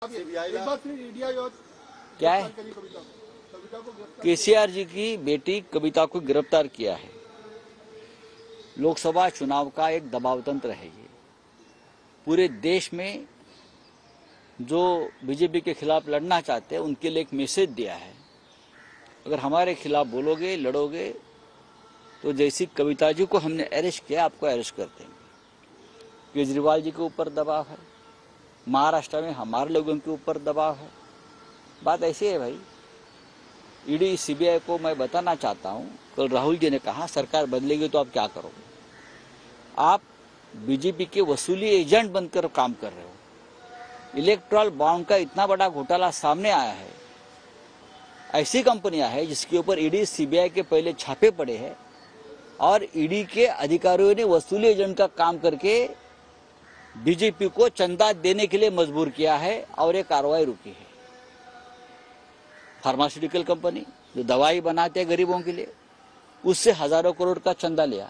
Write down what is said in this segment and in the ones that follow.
क्या है? केसीआर जी की बेटी कविता को गिरफ्तार किया है। लोकसभा चुनाव का एक दबाव तंत्र है ये। पूरे देश में जो बीजेपी के खिलाफ लड़ना चाहते हैं उनके लिए एक मैसेज दिया है। अगर हमारे खिलाफ बोलोगे, लड़ोगे तो जैसी कविता जी को हमने अरेस्ट किया, आपको अरेस्ट कर देंगे। केजरीवाल जी के ऊपर दबाव है, महाराष्ट्र में हमारे लोगों के ऊपर दबाव है। बात ऐसी है भाई। ईडी सीबीआई को मैं बताना चाहता हूं, कल राहुल जी ने कहा सरकार बदलेगी तो आप क्या करोगे? आप बीजेपी के वसूली एजेंट बनकर काम कर रहे हो। इलेक्ट्रल बॉन्ड का इतना बड़ा घोटाला सामने आया है। ऐसी कंपनियां हैं जिसके ऊपर ईडी सीबीआई के पहले छापे पड़े हैं और ईडी के अधिकारियों ने वसूली एजेंट का काम करके बीजेपी को चंदा देने के लिए मजबूर किया है और ये कार्रवाई रुकी है। फार्मास्यूटिकल कंपनी जो दवाई बनाते हैं गरीबों के लिए, उससे हजारों करोड़ का चंदा लिया।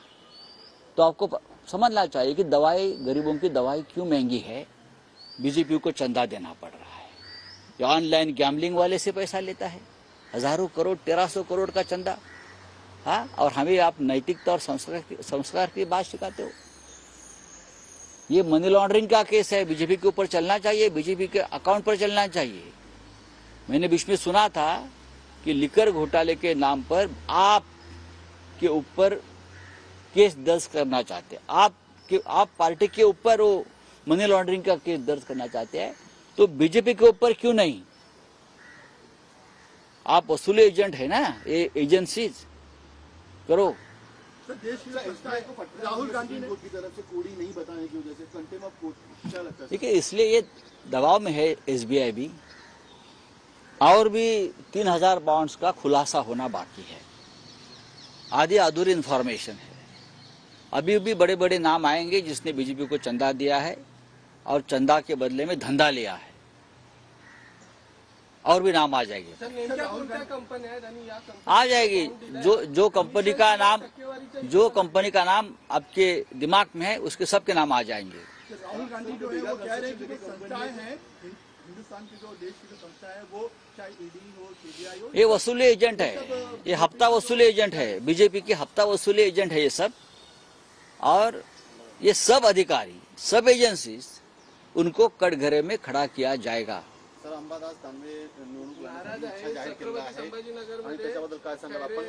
तो आपको समझना चाहिए कि दवाई, गरीबों की दवाई क्यों महंगी है, बीजेपी को चंदा देना पड़ रहा है। ये ऑनलाइन गैम्बलिंग वाले से पैसा लेता है, हजारों करोड़, 1300 करोड़ का चंदा। हाँ, और हमें आप नैतिकता और संस्कार की बात सिखाते हो। ये मनी लॉन्ड्रिंग का केस है, बीजेपी के ऊपर चलना चाहिए, बीजेपी के अकाउंट पर चलना चाहिए। मैंने बीच में सुना था कि लिकर घोटाले के नाम पर आप के ऊपर केस दर्ज करना चाहते हैं। आप पार्टी के ऊपर वो मनी लॉन्ड्रिंग का केस दर्ज करना चाहते हैं, तो बीजेपी के ऊपर क्यों नहीं? आप वसूली एजेंट है ना, ये एजेंसीज करो। राहुल गांधी की तरफ से कोड़ी नहीं बताने की वजह से कंटेम्प्ट ऑफ कोर्ट, क्या लगता है? देखिए, इसलिए ये दबाव में है एसबीआई भी, और भी 3000 बॉन्ड्स का खुलासा होना बाकी है। आधी अधूरी इंफॉर्मेशन है। अभी भी बड़े बड़े नाम आएंगे जिसने बीजेपी को चंदा दिया है और चंदा के बदले में धंधा लिया है, और भी नाम आ जाएंगे। आ जाएगी। जो कंपनी का नाम आपके दिमाग में है उसके सबके नाम आ जाएंगे। राहुल गांधी जो है वो कह रहे हैं कि जो संस्थाएं हैं, हिंदुस्तान की जो देश की जो संस्था है वो चाहे ईडी हो, सीबीआई हो, ये वसूली एजेंट है, ये हफ्ता वसूली एजेंट है, बीजेपी की हफ्ता वसूली एजेंट है ये सब। और ये सब अधिकारी, सब एजेंसीज, उनको कटघरे में खड़ा किया जाएगा। सर, अंबादास दानवे निवडणूक लढण्याची इच्छा जाहीर केलेली आहे आणि त्याच्याबद्दल काय सांगाल आपण?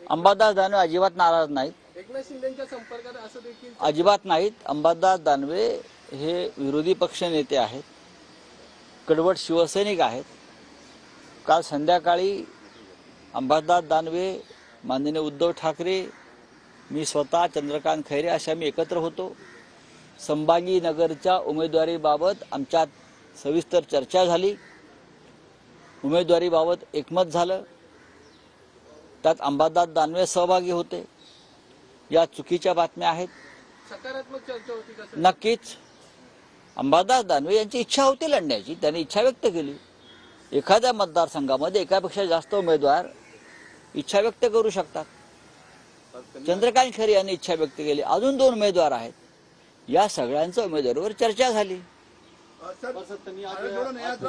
अंबादास दानवे अजिबात नाराज नाहीत, एकनाथ शिंदेच्या संपर्कात असं देखील अजिबात नाहीत। अंबादास दानवे हे विरोधी पक्ष नेते आहेत, कडवट शिवसैनिक आहेत। काल संध्याकाळी अंबादास दानवे, माननीय उद्धव ठाकरे, मी स्वतः, चंद्रकांत खैरे असे आम्ही एकत्र होतो। संभाजीनगरच्या उमेदवारीबाबत आमच्यात सविस्तर चर्चा झाली। उमेदवारीबाबत एकमत झालं। त्यात अंबादास दानवे सहभागी होते। या चुकीच्या बातम्या आहेत। सकारात्मक चर्चा होती का सर? नक्कीच। अंबादास दानवे यांची इच्छा होती लढण्याची, त्यांनी इच्छा व्यक्त केली। एखाद्या मतदारसंघामध्ये एकापेक्षा जास्त उमेदवार इच्छा व्यक्त करू शकतात। चंद्रकांत खैरे यांनी इच्छा व्यक्त केली। अजून 2 उमेदवार आहेत। या सगळ्यांच्या उमेदवारीवर चर्चा झाली।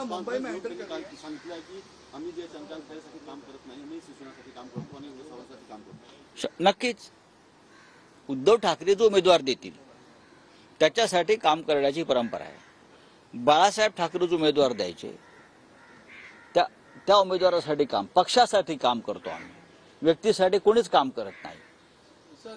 मुंबई में सांगितलं की आम्ही जे चंद्रकांत खैरेसाठी काम करत नाही, आम्ही शिक्षणासाठी काम करतो आणि समाजासाठी काम करतो। नक्कीच उद्धव ठाकरे जो उमेदवार देतील त्याच्यासाठी काम करण्याची परंपरा आहे। बाळासाहेब ठाकरे जो उमेदवार द्यायचे त्या उमेदवारासाठी काम, पक्षासाठी काम करतो आम्ही, व्यक्तीसाठी कोणीच काम करत नाही। सर,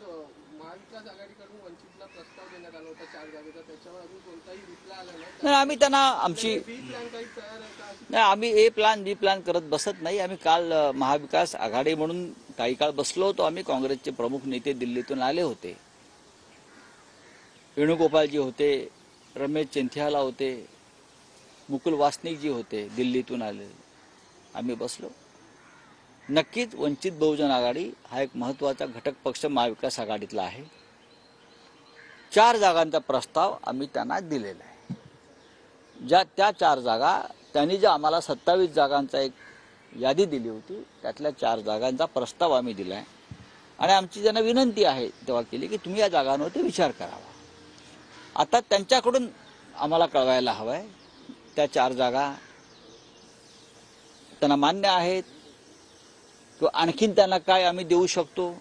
महाविकास आघाडीकडून वंचितला प्रस्ताव देण्यात आला होता 4 जागेचा, त्याच्यावर अजून कोणताही रिप्लाय आला नाही। आम्ही त्यांना आमची प्लॅन काही तयार आहे का? नाही, आम्ही ए प्लॅन बी प्लॅन करत बसत नाही। आम्ही काल महाविकास आघाडी म्हणून काही काळ बसलो होतो। आम्ही काँग्रेसचे प्रमुख नेते दिल्लीतून आले होते। वेणुगोपालजी होते, रमेश चिंथियाला होते, मुकुल वासनिक जी होते, दिल्लीतून आले। आम्ही बसलो। नक्कीच वंचित बहुजन आघाडी हा एक महत्त्वाचा घटक पक्ष महाविकास आघाडीतला आहे। 4 जागांचा प्रस्ताव आम्ही त्यांना दिलेला आहे। त्या 4 जागा त्यांनी जे आम्हाला 27 जागांचा एक यादी दिली होती, त्यातल्या 4 जागांचा प्रस्ताव आम्ही दिलाय आणि आमची त्यांना विनंती आहे तेव्हा केली की तुम्ही या जागांवरती विचार करावा। आता त्यांच्याकडून आम्हाला कळवायला हवंय त्या 4 जागा त्यांना मान्य आहेत किंवा आणखीन त्यांना काय आम्ही देऊ शकतो.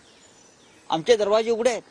आमचे दरवाजे उघडे आहेत.